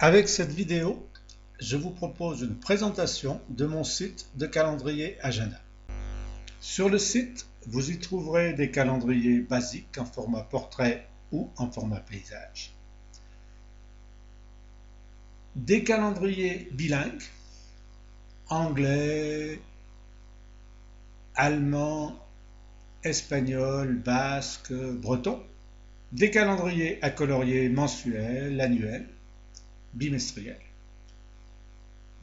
Avec cette vidéo, je vous propose une présentation de mon site de calendrier agenda. Sur le site, vous y trouverez des calendriers basiques en format portrait ou en format paysage, des calendriers bilingues, anglais, allemand, espagnol, basque, breton, des calendriers à colorier mensuels, annuels, bimestriels,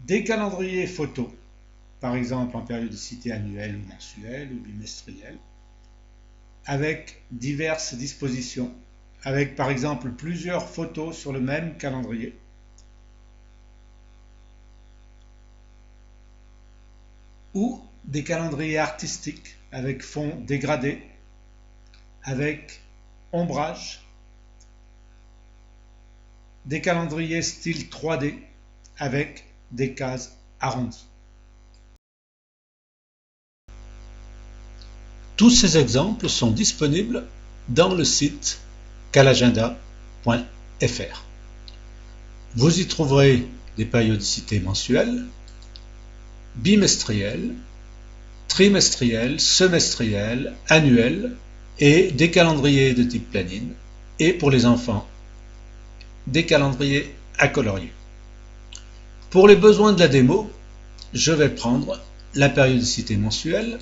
des calendriers photos, par exemple en périodicité annuelle ou mensuelle ou bimestrielle, avec diverses dispositions, avec par exemple plusieurs photos sur le même calendrier, ou des calendriers artistiques avec fond dégradé, avec ombrage, des calendriers style 3D avec des cases arrondies. Tous ces exemples sont disponibles dans le site calagenda.fr. Vous y trouverez des périodicités mensuelles, bimestrielles, trimestrielles, semestrielles, annuelles et des calendriers de type planning et pour les enfants, des calendriers à colorier. Pour les besoins de la démo, je vais prendre la périodicité mensuelle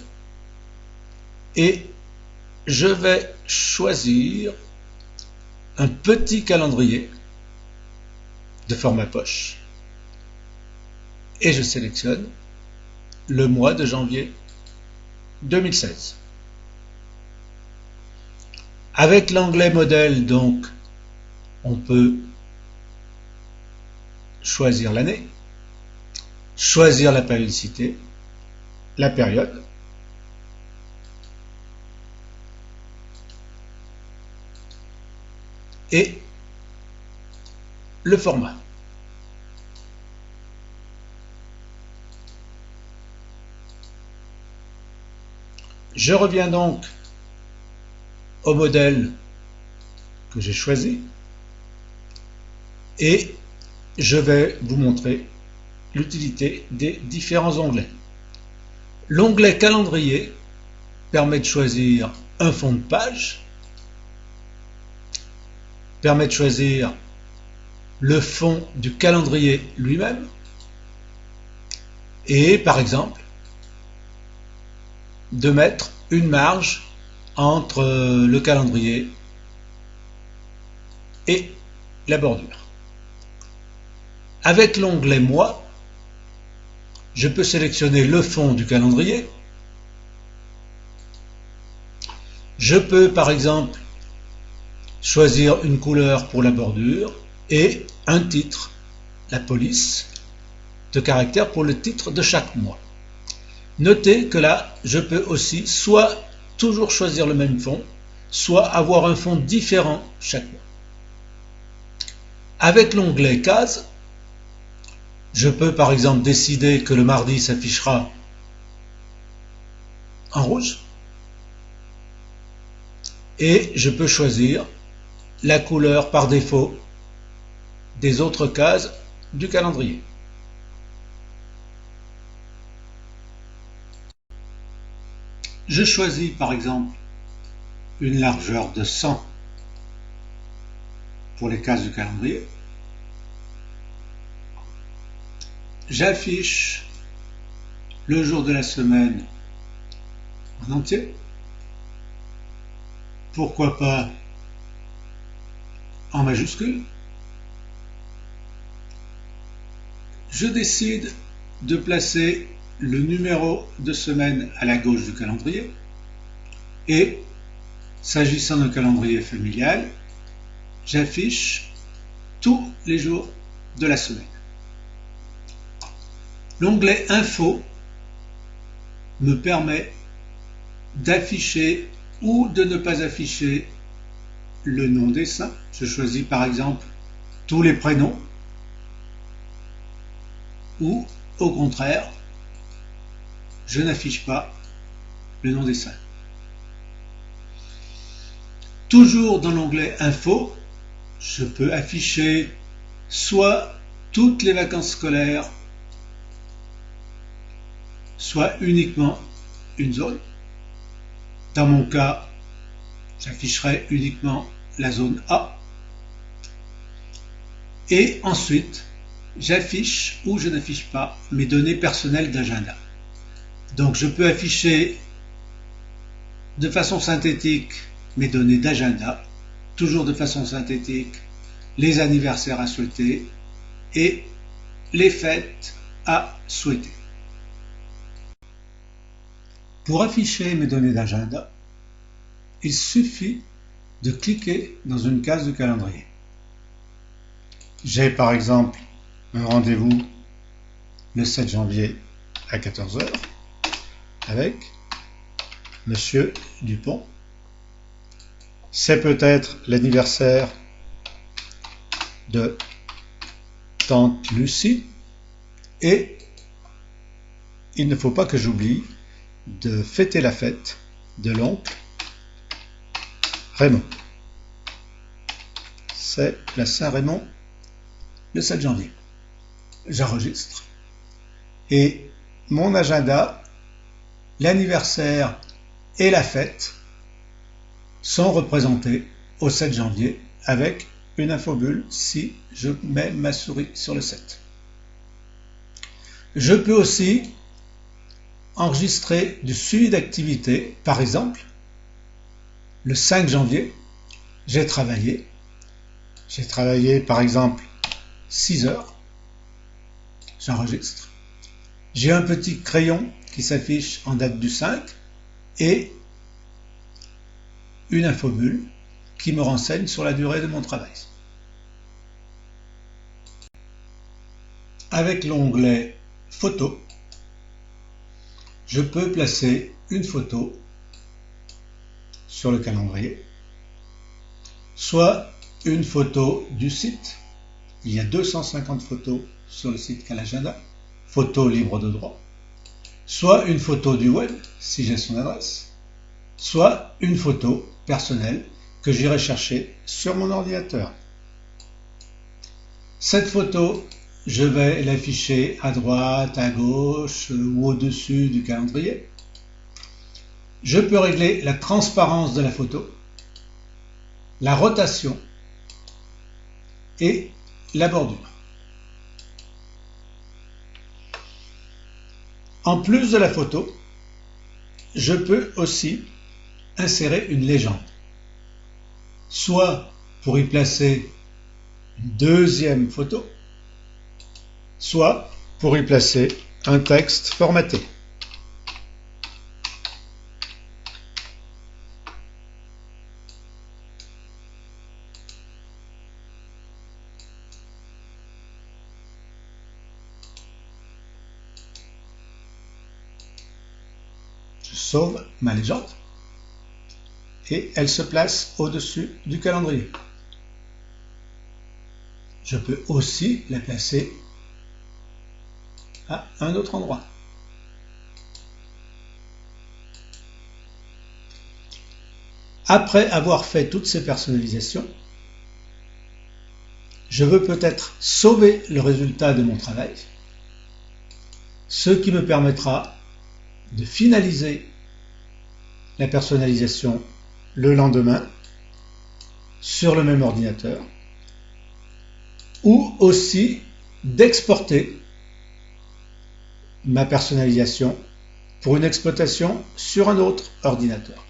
et je vais choisir un petit calendrier de format poche et je sélectionne le mois de janvier 2016. Avec l'onglet modèle, donc, on peut choisir l'année, choisir la périodicité, la période, et le format. Je reviens donc au modèle que j'ai choisi et je vais vous montrer l'utilité des différents onglets. L'onglet calendrier permet de choisir un fond de page, permet de choisir le fond du calendrier lui-même et par exemple de mettre une marge entre le calendrier et la bordure. Avec l'onglet mois, je peux sélectionner le fond du calendrier. Je peux par exemple choisir une couleur pour la bordure et un titre, la police de caractère pour le titre de chaque mois. Notez que là, je peux aussi soit toujours choisir le même fond, soit avoir un fond différent chaque mois. Avec l'onglet cases, je peux par exemple décider que le mardi s'affichera en rouge et je peux choisir la couleur par défaut des autres cases du calendrier. Je choisis par exemple une largeur de 100 pour les cases du calendrier. J'affiche le jour de la semaine en entier. Pourquoi pas en majuscule. Je décide de placer le numéro de semaine à la gauche du calendrier et, s'agissant d'un calendrier familial, j'affiche tous les jours de la semaine. L'onglet Info me permet d'afficher ou de ne pas afficher le nom des saints. Je choisis par exemple tous les prénoms ou au contraire, je n'affiche pas le nom des saints. Toujours dans l'onglet Info, je peux afficher soit toutes les vacances scolaires soit uniquement une zone. Dans mon cas, j'afficherai uniquement la zone A. Et ensuite, j'affiche ou je n'affiche pas mes données personnelles d'agenda. Donc je peux afficher de façon synthétique mes données d'agenda, toujours de façon synthétique les anniversaires à souhaiter et les fêtes à souhaiter. Pour afficher mes données d'agenda, il suffit de cliquer dans une case du calendrier. J'ai par exemple un rendez-vous le 7 janvier à 14 h avec Monsieur Dupont. C'est peut-être l'anniversaire de Tante Lucie et il ne faut pas que j'oublie de fêter la fête de l'oncle Raymond. C'est la Saint-Raymond le 7 janvier. J'enregistre. Et mon agenda, l'anniversaire et la fête sont représentés au 7 janvier avec une infobulle si je mets ma souris sur le 7. Je peux aussi enregistrer du suivi d'activité. Par exemple, le 5 janvier, j'ai travaillé par exemple 6 heures. J'enregistre. J'ai un petit crayon qui s'affiche en date du 5 et une infobulle qui me renseigne sur la durée de mon travail. Avec l'onglet Photos, je peux placer une photo sur le calendrier, soit une photo du site. Il y a 250 photos sur le site Calagenda, photos libres de droit, soit une photo du web, si j'ai son adresse, soit une photo personnelle que j'irai chercher sur mon ordinateur. Cette photo, je vais l'afficher à droite, à gauche ou au-dessus du calendrier. Je peux régler la transparence de la photo, la rotation et la bordure. En plus de la photo, je peux aussi insérer une légende, soit pour y placer une deuxième photo, soit pour y placer un texte formaté. Je sauve ma légende et elle se place au-dessus du calendrier. Je peux aussi la placer à un autre endroit. Après avoir fait toutes ces personnalisations, je veux peut-être sauver le résultat de mon travail, ce qui me permettra de finaliser la personnalisation le lendemain sur le même ordinateur, ou aussi d'exporter ma personnalisation pour une exploitation sur un autre ordinateur.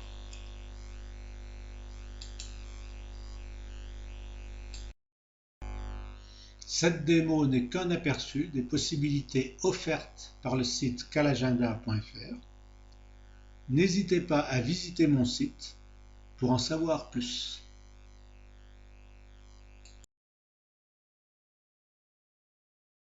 Cette démo n'est qu'un aperçu des possibilités offertes par le site calagenda.fr. N'hésitez pas à visiter mon site pour en savoir plus.